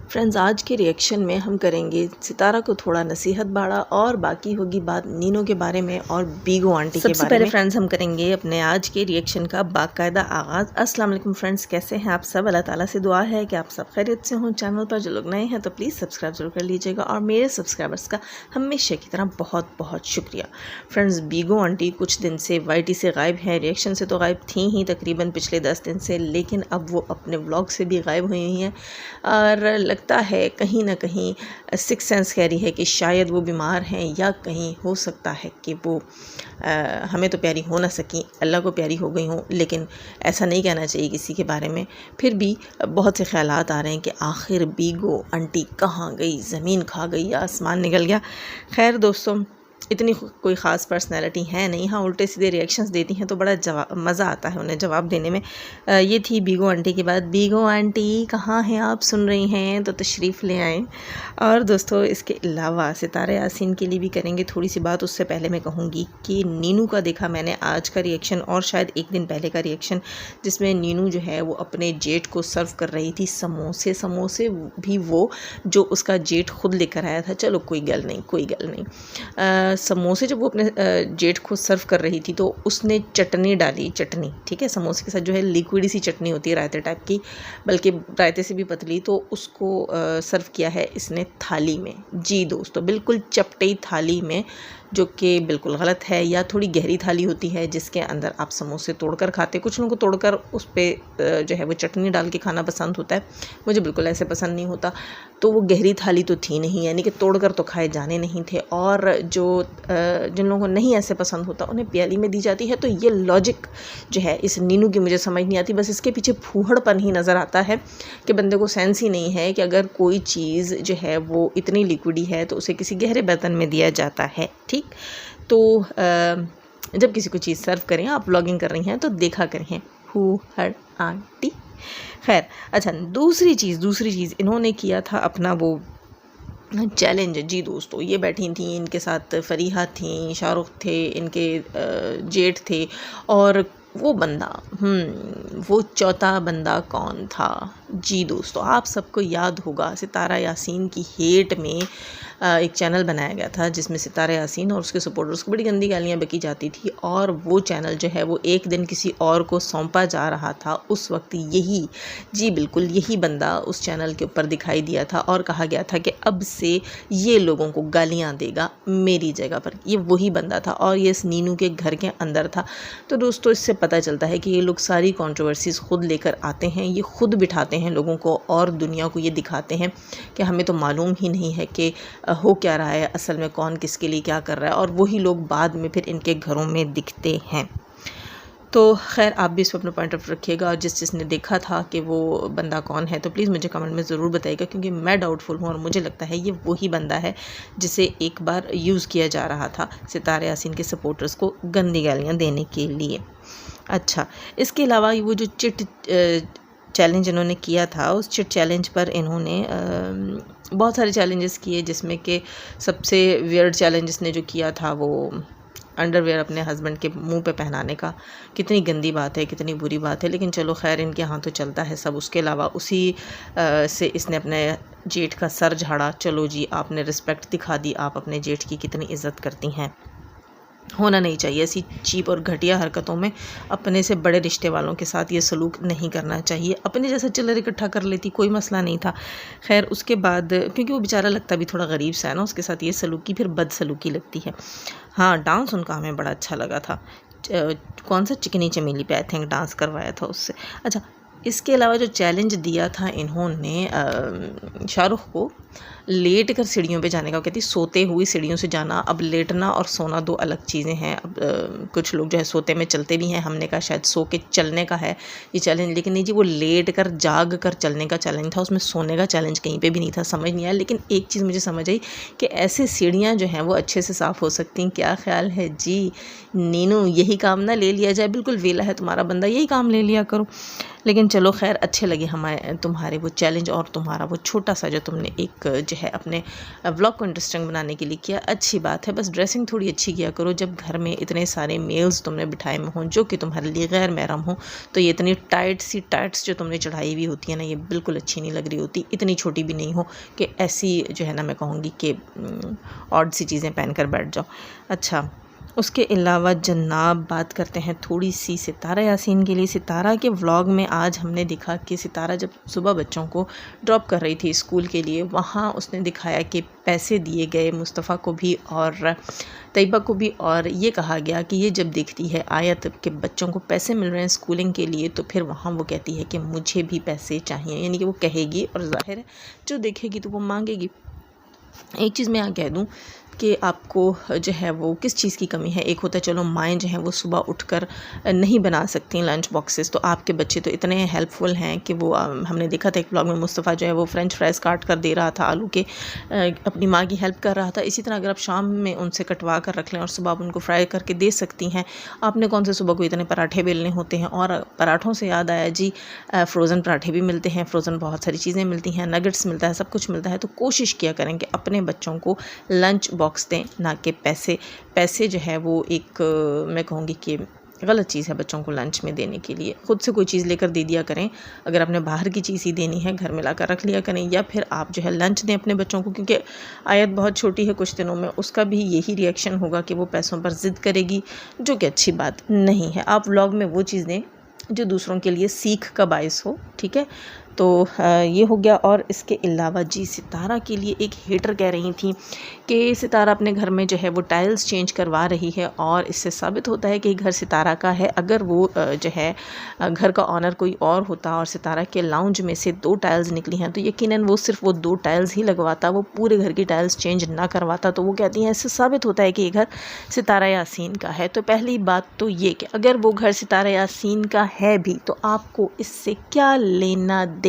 Friends, आज के reaction में हम करेंगे सितारा को थोड़ा नसीहत बाड़ा और बाकी होगी बात नीनू के बारे में और बीगो आंटी के बारे में। सबसे पहले फ्रेंड्स हम करेंगे अपने आज के रिएक्शन का बाकायदा आगाज़। अस्सलाम वालेकुम फ्रेंड्स, कैसे हैं आप सब? अल्लाह ताला से दुआ है कि आप सब खैरियत से हों। चैनल पर जो लोग नए हैं तो प्लीज़ सब्सक्राइब जरूर कर लीजिएगा और मेरे सब्सक्राइबर्स का हमेशा की तरह बहुत बहुत शुक्रिया। फ्रेंड्स, बीगो आंटी कुछ दिन से YT से गायब हैं। रिएक्शन से तो गायब थी ही तकरीबन पिछले 10 दिन से, लेकिन अब वो अपने व्लॉग से भी गायब हुई हैं और लगता है कहीं ना कहीं सिक्स सेंस कह रही है कि शायद वो बीमार हैं या कहीं हो सकता है कि वो हमें तो प्यारी हो ना सकी, अल्लाह को प्यारी हो गई हों। लेकिन ऐसा नहीं कहना चाहिए किसी के बारे में। फिर भी बहुत से ख्यालात आ रहे हैं कि आखिर बीगो आंटी कहाँ गई, ज़मीन खा गई या आसमान निकल गया। खैर दोस्तों, इतनी कोई ख़ास पर्सनैलिटी है नहीं। हाँ, उल्टे सीधे रिएक्शंस देती हैं तो बड़ा मज़ा आता है उन्हें जवाब देने में। ये थी बीगो आंटी की बात। बीगो आंटी कहाँ हैं आप? सुन रही हैं तो तशरीफ़ ले आएँ। और दोस्तों, इसके अलावा सितारा यासीन के लिए भी करेंगे थोड़ी सी बात। उससे पहले मैं कहूँगी कि नीनू का देखा मैंने आज का रिएक्शन और शायद एक दिन पहले का रिएक्शन, जिसमें नीनू जो है वो अपने जेठ को सर्व कर रही थी समोसे भी वो जो उसका जेठ खुद लेकर आया था। चलो कोई गल नहीं। समोसे जब वो अपने जेठ को सर्व कर रही थी तो उसने चटनी डाली। चटनी ठीक है, समोसे के साथ जो है लिक्विड सी चटनी होती है रायते टाइप की, बल्कि रायते से भी पतली, तो उसको सर्व किया है इसने थाली में। जी दोस्तों, बिल्कुल चपटी थाली में, जो कि बिल्कुल गलत है। या थोड़ी गहरी थाली होती है जिसके अंदर आप समोसे तोड़कर खाते। कुछ लोगों को तोड़कर उस पर जो है वो चटनी डाल के खाना पसंद होता है, मुझे बिल्कुल ऐसे पसंद नहीं होता। तो वो गहरी थाली तो थी नहीं, यानी कि तोड़कर तो खाए जाने नहीं थे। और जिन लोगों को नहीं ऐसे पसंद होता उन्हें प्याली में दी जाती है। तो ये लॉजिक जो है इस नीनू की मुझे समझ नहीं आती। बस इसके पीछे फूहड़पन ही नज़र आता है कि बंदे को सेंस ही नहीं है कि अगर कोई चीज़ जो है वो इतनी लिक्विडी है तो उसे किसी गहरे बर्तन में दिया जाता है। ठीक, तो जब किसी को चीज़ सर्व करें, आप व्लॉगिंग कर रही हैं तो देखा करें हु हर आंटी। खैर, अच्छा, दूसरी चीज़ इन्होंने किया था अपना वो चैलेंज। जी दोस्तों, ये बैठी थी, इनके साथ फरीहा थी, शाहरुख थे, इनके जेठ थे और वो बंदा वो चौथा बंदा कौन था? जी दोस्तों, आप सबको याद होगा सितारा यासीन की हेट में एक चैनल बनाया गया था जिसमें सितारा यासीन और उसके सपोर्टर्स को बड़ी गंदी गालियाँ बकी जाती थी। और वो चैनल जो है वो एक दिन किसी और को सौंपा जा रहा था। उस वक्त बिल्कुल यही बंदा उस चैनल के ऊपर दिखाई दिया था और कहा गया था कि अब से ये लोगों को गालियाँ देगा मेरी जगह पर। ये वही बंदा था और ये इस नीनू के घर के अंदर था। तो दोस्तों, इससे पता चलता है कि ये लोग सारी कंट्रोवर्सीज़ खुद लेकर आते हैं, ये खुद बिठाते हैं लोगों को और दुनिया को ये दिखाते हैं कि हमें तो मालूम ही नहीं है कि हो क्या रहा है, असल में कौन किसके लिए क्या कर रहा है। और वही लोग बाद में फिर इनके घरों में दिखते हैं। तो खैर, आप भी इस पर अपना पॉइंट ऑफ रखिएगा और जिसने देखा था कि वो बंदा कौन है तो प्लीज़ मुझे कमेंट में ज़रूर बताइएगा, क्योंकि मैं डाउटफुल हूँ और मुझे लगता है ये वही बंदा है जिसे एक बार यूज़ किया जा रहा था सितारा यासीन के सपोर्टर्स को गंदी गालियाँ देने के लिए। अच्छा, इसके अलावा वो जो चिट चैलेंज इन्होंने किया था, उस चिट चैलेंज पर इन्होंने बहुत सारे चैलेंजेस किए, जिसमें कि सबसे वियर्ड चैलेंज इसने जो किया था वो अंडरवेयर अपने हस्बैंड के मुंह पे पहनाने का। कितनी गंदी बात है, कितनी बुरी बात है, लेकिन चलो खैर, इनके यहाँ तो चलता है सब। उसके अलावा उसी से इसने अपने जेठ का सर झाड़ा। चलो जी, आपने रिस्पेक्ट दिखा दी, आप अपने जेठ की कितनी इज़्ज़त करती हैं। होना नहीं चाहिए ऐसी चीप और घटिया हरकतों में। अपने से बड़े रिश्ते वालों के साथ ये सलूक नहीं करना चाहिए। अपने जैसा चिल्लर इकट्ठा कर लेती, कोई मसला नहीं था। खैर, उसके बाद क्योंकि वो बेचारा लगता भी थोड़ा गरीब सा है ना, उसके साथ ये सलूकी फिर बदसलूकी लगती है। हाँ, डांस उनका हमें बड़ा अच्छा लगा था। कौन सा चिकनी चमेली पे आई थिंक डांस करवाया था उससे। अच्छा, इसके अलावा जो चैलेंज दिया था इन्होंने शाहरुख को, लेट कर सीढ़ियों पे जाने का। कहती सोते हुए सीढ़ियों से जाना। अब लेटना और सोना दो अलग चीज़ें हैं। अब कुछ लोग जो है सोते में चलते भी हैं, हमने कहा शायद सो के चलने का है ये चैलेंज, लेकिन नहीं जी, वो लेट कर जाग कर चलने का चैलेंज था। उसमें सोने का चैलेंज कहीं पे भी नहीं था। समझ नहीं आया, लेकिन एक चीज़ मुझे समझ आई कि ऐसे सीढ़ियाँ जो हैं वो अच्छे से साफ़ हो सकती हैं। क्या ख्याल है जी नीनू? यही काम ना ले लिया जाए, बिल्कुल वेला है तुम्हारा बंदा, यही काम ले लिया करो। लेकिन चलो खैर, अच्छे लगे हमारे तुम्हारे वो चैलेंज और तुम्हारा वो छोटा सा जो तुमने एक जो है अपने व्लॉग को इंटरेस्टिंग बनाने के लिए किया। अच्छी बात है, बस ड्रेसिंग थोड़ी अच्छी किया करो। जब घर में इतने सारे मेल्स तुमने बिठाए में हों जो कि तुम्हारे लिए गैर महरम हो, तो ये इतनी टाइट्स जो तुमने चढ़ाई हुई होती है ना, ये बिल्कुल अच्छी नहीं लग रही होती। इतनी छोटी भी नहीं हो कि ऐसी जो है ना, मैं कहूँगी कि ऑड सी चीज़ें पहन कर बैठ जाओ। अच्छा, उसके अलावा जनाब बात करते हैं थोड़ी सी सितारा यासीन के लिए। सितारा के व्लॉग में आज हमने देखा कि सितारा जब सुबह बच्चों को ड्रॉप कर रही थी स्कूल के लिए, वहाँ उसने दिखाया कि पैसे दिए गए मुस्तफ़ा को भी और तैयबा को भी, और ये कहा गया कि ये जब देखती है आयत के बच्चों को पैसे मिल रहे हैं स्कूलिंग के लिए, तो फिर वहाँ वो कहती है कि मुझे भी पैसे चाहिए। यानी कि वो कहेगी और ज़ाहिर है जो देखेगी तो वो मांगेगी। एक चीज़ मैं यहाँ कह दूँ कि आपको जो है वो किस चीज़ की कमी है। एक होता है चलो माएँ जो हैं वो सुबह उठकर नहीं बना सकती लंच बॉक्सेस, तो आपके बच्चे तो इतने हेल्पफुल हैं कि वो हमने देखा था एक ब्लॉग में मुस्तफ़ा जो है वो फ्रेंच फ्राइज़ काट कर दे रहा था आलू के, अपनी माँ की हेल्प कर रहा था। इसी तरह अगर आप शाम में उनसे कटवा कर रख लें और सुबह आप उनको फ्राई करके दे सकती हैं। आपने कौन से सुबह को इतने पराठे बेलने होते हैं। और पराठों से याद आया जी, फ़्रोज़न पराठे भी मिलते हैं, फ़्रोज़न बहुत सारी चीज़ें मिलती हैं, नगेट्स मिलता है, सब कुछ मिलता है। तो कोशिश किया करें कि अपने बच्चों को लंच बॉक्स दें, ना कि पैसे जो है वो एक मैं कहूँगी कि गलत चीज़ है बच्चों को लंच में देने के लिए। ख़ुद से कोई चीज़ लेकर दे दिया करें। अगर आपने बाहर की चीज़ ही देनी है घर में लाकर रख लिया करें, या फिर आप जो है लंच दें अपने बच्चों को, क्योंकि आयत बहुत छोटी है, कुछ दिनों में उसका भी यही रिएक्शन होगा कि वो पैसों पर ज़िद करेगी, जो कि अच्छी बात नहीं है। आप व्लॉग में वो चीज़ दें जो दूसरों के लिए सीख का बायस हो, ठीक है। तो ये हो गया। और इसके अलावा जी, सितारा के लिए एक हेटर कह रही थी कि सितारा अपने घर में जो है वो टाइल्स चेंज करवा रही है, और इससे साबित होता है कि घर सितारा का है। अगर वो जो है घर का ऑनर कोई और होता और सितारा के लाउंज में से 2 टाइल्स निकली हैं, तो यकीनन वो सिर्फ वो 2 टाइल्स ही लगवाता, वो पूरे घर की टाइल्स चेंज ना करवाता। तो वो कहती हैं इससे साबित होता है कि ये घर सितारा यासीन का है। तो पहली बात तो ये कि अगर वो घर सितारा यासीन का है भी, तो आपको इससे क्या लेना देना।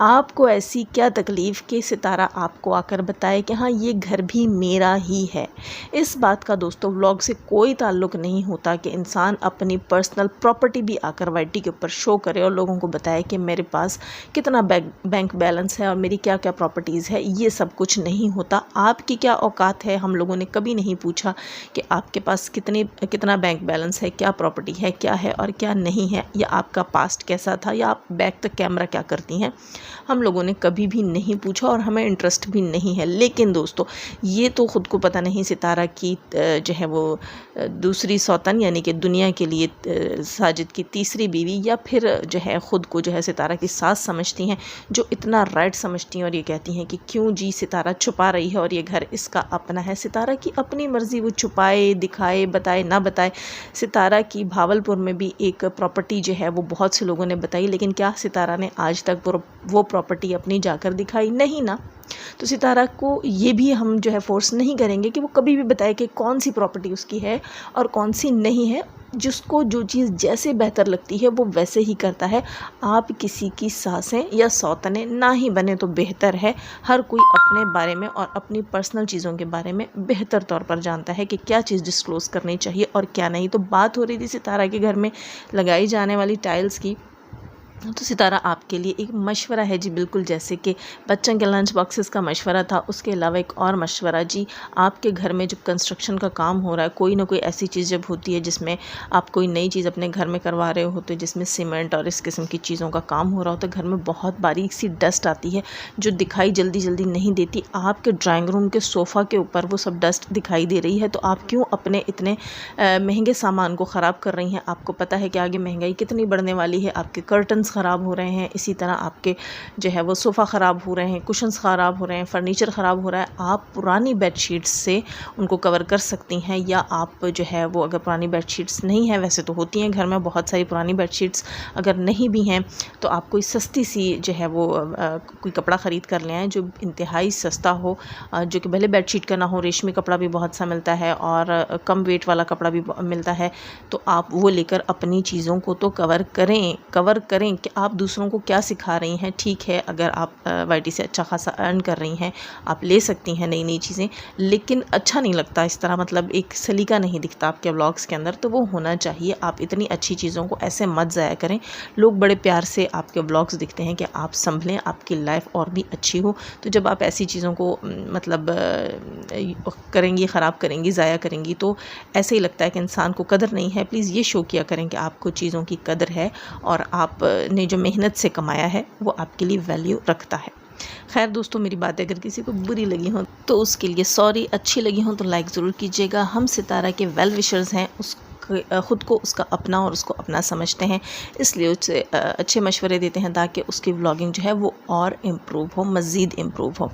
आपको ऐसी क्या तकलीफ़ कि सितारा आपको आकर बताए कि हाँ ये घर भी मेरा ही है। इस बात का दोस्तों व्लॉग से कोई ताल्लुक़ नहीं होता कि इंसान अपनी पर्सनल प्रॉपर्टी भी आकर वाईटी के ऊपर शो करे और लोगों को बताए कि मेरे पास कितना बैंक बैलेंस है और मेरी क्या क्या प्रॉपर्टीज़ है। ये सब कुछ नहीं होता। आपकी क्या औकात है, हम लोगों ने कभी नहीं पूछा कि आपके पास कितना बैंक बैलेंस है, क्या प्रॉपर्टी है, क्या है और क्या नहीं है, या आपका पास्ट कैसा था, या आप बैक तक कैमरा क्या करती हैं। हम लोगों ने कभी भी नहीं पूछा और हमें इंटरेस्ट भी नहीं है। लेकिन दोस्तों ये तो ख़ुद को पता नहीं सितारा की जो है वो दूसरी सौतन यानी कि दुनिया के लिए साजिद की तीसरी बीवी, या फिर जो है ख़ुद को जो है सितारा की सास समझती हैं, जो इतना राइट समझती हैं और ये कहती हैं कि क्यों जी सितारा छुपा रही है और ये घर इसका अपना है। सितारा की अपनी मर्ज़ी, वो छुपाए, दिखाए, बताए ना बताए। सितारा की भावलपुर में भी एक प्रॉपर्टी जो है वो बहुत से लोगों ने बताई, लेकिन क्या सितारा ने आज तक वो प्रॉपर्टी अपनी जाकर दिखाई नहीं ना। तो सितारा को ये भी हम जो है फोर्स नहीं करेंगे कि वो कभी भी बताए कि कौन सी प्रॉपर्टी उसकी है और कौन सी नहीं है। जिसको जो चीज़ जैसे बेहतर लगती है वो वैसे ही करता है। आप किसी की सासें या सौतनें ना ही बने तो बेहतर है। हर कोई अपने बारे में और अपनी पर्सनल चीज़ों के बारे में बेहतर तौर पर जानता है कि क्या चीज़ डिस्क्लोज़ करनी चाहिए और क्या नहीं। तो बात हो रही थी सितारा के घर में लगाई जाने वाली टाइल्स की। तो सितारा आपके लिए एक मशवरा है जी, बिल्कुल जैसे कि बच्चों के लंच बॉक्सेस का मशवरा था, उसके अलावा एक और मशवरा जी, आपके घर में जब कंस्ट्रक्शन का काम हो रहा है, कोई ना कोई ऐसी चीज़ जब होती है जिसमें आप कोई नई चीज़ अपने घर में करवा रहे हो, तो जिसमें सीमेंट और इस किस्म की चीज़ों का काम हो रहा होता है, घर में बहुत बारीक सी डस्ट आती है जो दिखाई जल्दी जल्दी नहीं देती। आपके ड्राइंग रूम के सोफ़ा के ऊपर वो सब डस्ट दिखाई दे रही है, तो आप क्यों अपने इतने महंगे सामान को ख़राब कर रही हैं। आपको पता है कि आगे महंगाई कितनी बढ़ने वाली है। आपके कर्टन्स ख़राब हो रहे हैं, इसी तरह आपके जो है वो सोफ़ा ख़राब हो रहे हैं, कुशन्स ख़राब हो रहे हैं, फ़र्नीचर ख़राब हो रहा है। आप पुरानी बेडशीट्स से उनको कवर कर सकती हैं, या आप जो है वो अगर पुरानी बेडशीट्स नहीं है, वैसे तो होती हैं घर में बहुत सारी पुरानी बेडशीट्स, अगर नहीं भी हैं तो आप कोई सस्ती सी जो है वो कोई कपड़ा ख़रीद कर ले आएँ जो इंतहाई सस्ता हो, जो कि भले बेडशीट का ना हो। रेशमी कपड़ा भी बहुत सा मिलता है और कम वेट वाला कपड़ा भी मिलता है, तो आप वो लेकर अपनी चीज़ों को तो कवर करें देखें कि आप दूसरों को क्या सिखा रही हैं। ठीक है, अगर आप YT से अच्छा खासा अर्न कर रही हैं, आप ले सकती हैं नई नई चीज़ें, लेकिन अच्छा नहीं लगता इस तरह, मतलब एक सलीका नहीं दिखता आपके व्लॉग्स के अंदर। तो वो होना चाहिए। आप इतनी अच्छी चीज़ों को ऐसे मत ज़ाया करें। लोग बड़े प्यार से आपके व्लॉग्स दिखते हैं कि आप संभलें, आपकी लाइफ और भी अच्छी हो। तो जब आप ऐसी चीज़ों को मतलब करेंगी, ख़राब करेंगी, ज़ाया करेंगी, तो ऐसे ही लगता है कि इंसान को कदर नहीं है। प्लीज़ ये शो किया करें कि आपको चीज़ों की कदर है और आपने जो मेहनत से कमाया है वो आपके लिए वैल्यू रखता है। खैर दोस्तों, मेरी बातें अगर किसी को बुरी लगी हो तो उसके लिए सॉरी, अच्छी लगी हो तो लाइक ज़रूर कीजिएगा। हम सितारा के वेल विशर्स हैं, ख़ुद को उसका अपना और उसको अपना समझते हैं, इसलिए उससे अच्छे मशवरे देते हैं ताकि उसकी व्लॉगिंग जो है वो और इम्प्रूव हो, मज़ीद इम्प्रूव हो।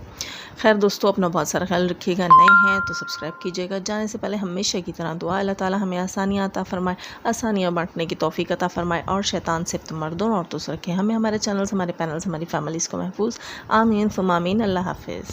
खैर दोस्तों, अपना बहुत सारा ख्याल रखिएगा। नए हैं तो सब्सक्राइब कीजिएगा। जाने से पहले हमेशा की तरह दुआ, अल्लाह ताला हमें आसानियाँ अता फ़रमाए, आसानियाँ बांटने की तौफ़ीक अता फ़रमाए और शैतान से तो मर्दों औरतों से रखें। हमें, हमारे चैनल्स, हमारे पैनल्स, हमारी फैमिलीज़ को महफूज। आमीन सुम्मा आमीन। अल्लाह हाफ़िज़।